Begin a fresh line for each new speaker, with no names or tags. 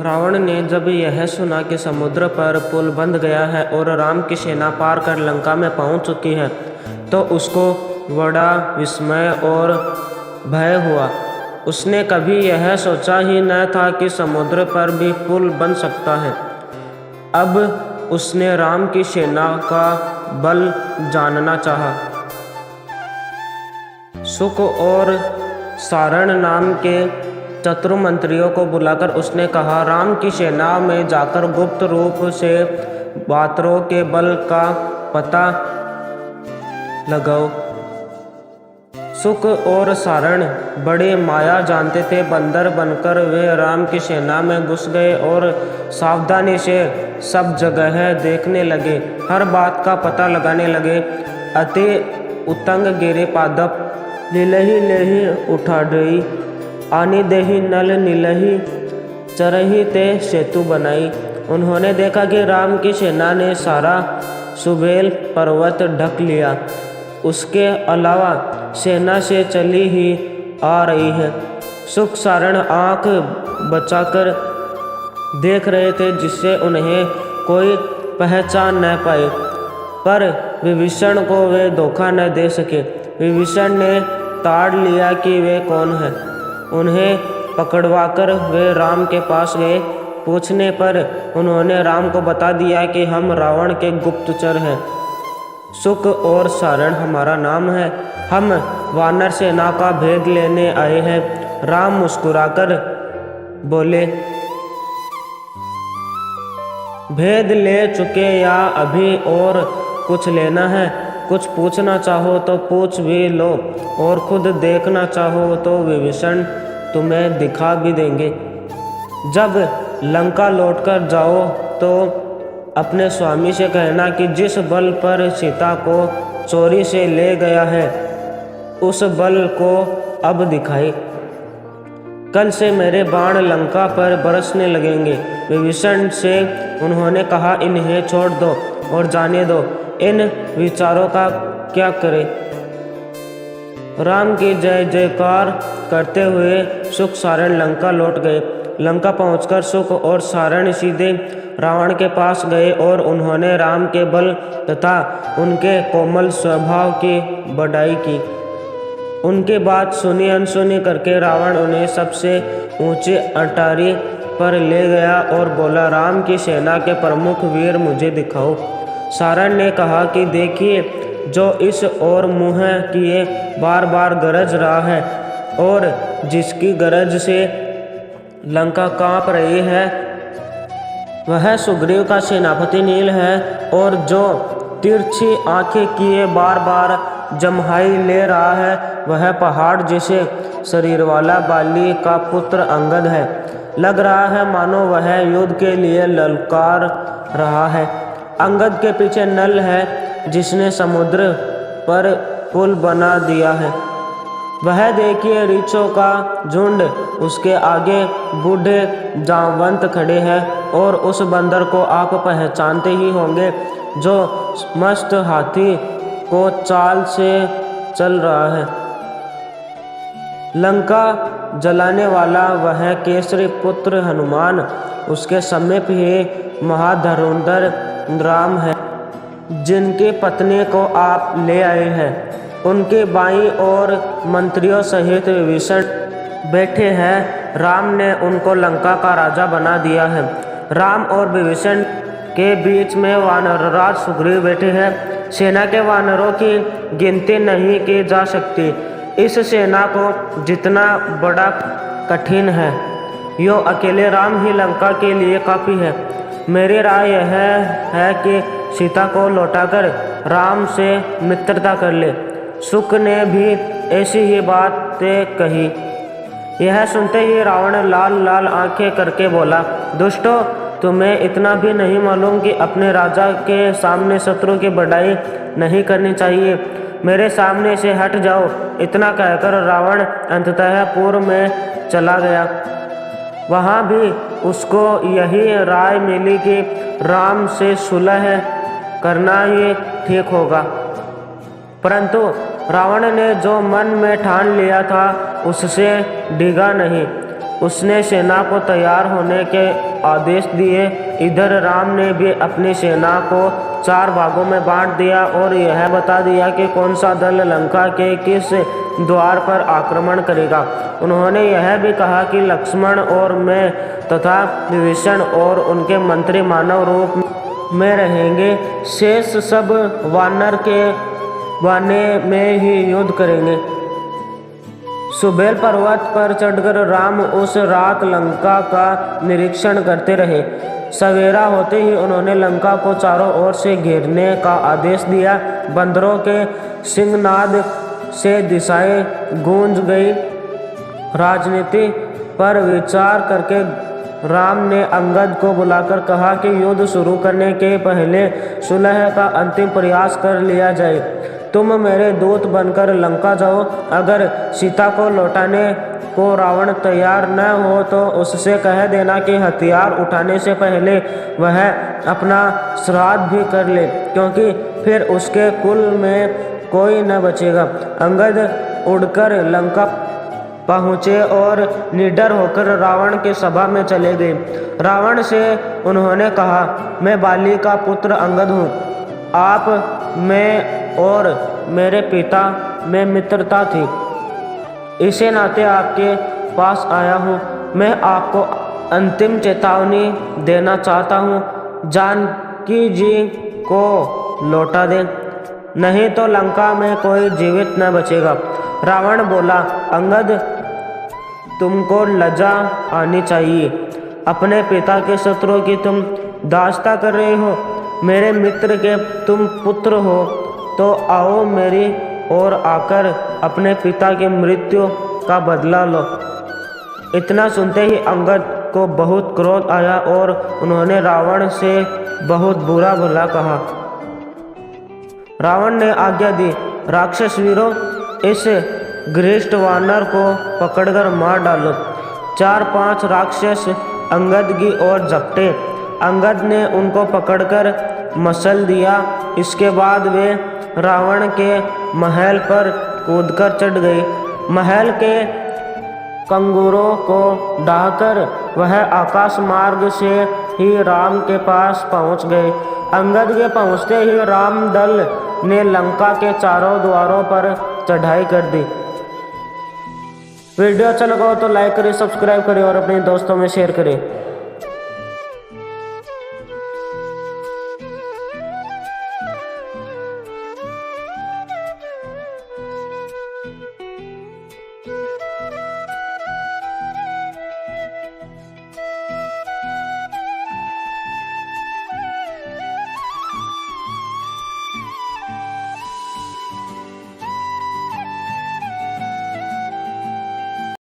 रावण ने जब यह सुना कि समुद्र पर पुल बंध गया है और राम की सेना पार कर लंका में पहुंच चुकी है, तो उसको बड़ा विस्मय और भय हुआ। उसने कभी यह सोचा ही न था कि समुद्र पर भी पुल बन सकता है। अब उसने राम की सेना का बल जानना चाहा। शुक और सारण नाम के चतुर मंत्रियों को बुलाकर उसने कहा, राम की सेना में जाकर गुप्त रूप से बातरों के बल का पता लगाओ। शुक और सारण बड़े माया जानते थे। बंदर बनकर वे राम की सेना में घुस गए और सावधानी से सब जगह देखने लगे, हर बात का पता लगाने लगे। अति उतंग गिरे पादप लीलही लेही उठाडई, आनी देही नल नीलही चरही ते सेतु बनाई। उन्होंने देखा कि राम की सेना ने सारा सुबेल पर्वत ढक लिया। उसके अलावा सेना से चली ही आ रही है। शुक सारण आंख बचाकर देख रहे थे, जिससे उन्हें कोई पहचान न पाए, पर विभीषण को वे धोखा न दे सके। विभीषण ने ताड़ लिया कि वे कौन है। उन्हें पकड़वाकर वे राम के पास गए। पूछने पर उन्होंने राम को बता दिया कि हम रावण के गुप्तचर हैं। शुक और सारण हमारा नाम है, हम वानर सेना का भेद लेने आए हैं। राम मुस्कुराकर बोले, भेद ले चुके या अभी और कुछ लेना है? कुछ पूछना चाहो तो पूछ भी लो, और खुद देखना चाहो तो विभीषण तुम्हें दिखा भी देंगे। जब लंका लौटकर जाओ तो अपने स्वामी से कहना कि जिस बल पर सीता को चोरी से ले गया है, उस बल को अब दिखाई। कल से मेरे बाण लंका पर बरसने लगेंगे। विभीषण से उन्होंने कहा, इन्हें छोड़ दो और जाने दो, इन विचारों का क्या करें। राम की जय जयकार करते हुए शुक सारण लंका लौट गए। लंका पहुंचकर शुक और सारण सीधे रावण के पास गए और उन्होंने राम के बल तथा उनके कोमल स्वभाव की बड़ाई की। उनकी बात सुनी अनसुनी करके रावण उन्हें सबसे ऊंचे अटारी पर ले गया और बोला, राम की सेना के प्रमुख वीर मुझे दिखाओ। सारण ने कहा कि देखिए, जो इस ओर मुँह किए बार बार गरज रहा है और जिसकी गरज से लंका कांप रही है, वह सुग्रीव का सेनापति नील है, और जो तिरछी आंखें किए बार बार जम्हाई ले रहा है, वह पहाड़ जैसे शरीर वाला बाली का पुत्र अंगद है। लग रहा है मानो वह युद्ध के लिए ललकार रहा है। अंगद के पीछे नल है, जिसने समुद्र पर पुल बना दिया है। वह देखिए रीछों का झुंड, उसके आगे बूढ़े जांवंत खड़े हैं, और उस बंदर को आप पहचानते ही होंगे, जो मस्त हाथी को चाल से चल रहा है। लंका जलाने वाला वह केसरी पुत्र हनुमान, उसके समीप ही महाधनुर्धर राम है, जिनकी पत्नी को आप ले आए हैं। उनके बाईं ओर मंत्रियों सहित विभीषण बैठे हैं। राम ने उनको लंका का राजा बना दिया है। राम और विभीषण के बीच में वानरराज सुग्रीव बैठे हैं। सेना के वानरों की गिनती नहीं की जा सकती। इस सेना को जितना बड़ा कठिन है, यो अकेले राम ही लंका के लिए काफ़ी है। मेरी राय यह है कि सीता को लौटाकर राम से मित्रता कर ले। शुक ने भी ऐसी ही बातें कही। यह सुनते ही रावण लाल लाल आंखें करके बोला, दुष्टों, तुम्हें इतना भी नहीं मालूम कि अपने राजा के सामने शत्रु की बड़ाई नहीं करनी चाहिए। मेरे सामने से हट जाओ। इतना कहकर रावण अंततः पूर्व में चला गया। वहाँ भी उसको यही राय मिली कि राम से सुलह करना ही ठीक होगा। परंतु रावण ने जो मन में ठान लिया था, उससे डिगा नहीं। उसने सेना को तैयार होने के आदेश दिए। इधर राम ने भी अपनी सेना को 4 भागों में बांट दिया और यह बता दिया कि कौन सा दल लंका के किस द्वार पर आक्रमण करेगा। उन्होंने यह भी कहा कि लक्ष्मण और मैं तथा विभीषण और उनके मंत्री मानव रूप में रहेंगे, शेष सब वानर के बने में ही युद्ध करेंगे। सुबेल पर्वत पर चढ़कर राम उस रात लंका का निरीक्षण करते रहे। सवेरा होते ही उन्होंने लंका को चारों ओर से घेरने का आदेश दिया। बंदरों के सिंहनाद से दिशाएं गूंज गई। राजनीति पर विचार करके राम ने अंगद को बुलाकर कहा कि युद्ध शुरू करने के पहले सुलह का अंतिम प्रयास कर लिया जाए। तुम मेरे दूत बनकर लंका जाओ। अगर सीता को लौटाने को रावण तैयार न हो तो उससे कह देना कि हथियार उठाने से पहले वह अपना श्राद्ध भी कर ले, क्योंकि फिर उसके कुल में कोई न बचेगा। अंगद उड़कर लंका पहुँचे और निडर होकर रावण की सभा में चले गए। रावण से उन्होंने कहा, मैं बाली का पुत्र अंगद हूँ। आप मैं और मेरे पिता में मित्रता थी, इसे नाते आपके पास आया हूँ। मैं आपको अंतिम चेतावनी देना चाहता हूँ, जानकी जी को लौटा दें, नहीं तो लंका में कोई जीवित न बचेगा। रावण बोला, अंगद तुमको लज्जा आनी चाहिए। अपने पिता के शत्रु की तुम दास्ता कर रहे हो। मेरे मित्र के तुम पुत्र हो तो आओ मेरी ओर आकर अपने पिता की मृत्यु का बदला लो। इतना सुनते ही अंगद को बहुत क्रोध आया और उन्होंने रावण से बहुत बुरा भला कहा। रावण ने आज्ञा दी, राक्षस वीरों, इस गृहस्थ वानर को पकड़कर मार डालो। 4-5 राक्षस अंगद की ओर झपटे। अंगद ने उनको पकड़कर मसल दिया। इसके बाद वे रावण के महल पर कूदकर चढ़ गए। महल के कंगूरों को ढाकर वह आकाश मार्ग से ही राम के पास पहुंच गए। अंगद के पहुंचते ही राम दल ने लंका के चारों द्वारों पर चढ़ाई कर दी। वीडियो अच्छा लगा हो तो लाइक करें, सब्सक्राइब करें और अपने दोस्तों में शेयर करें।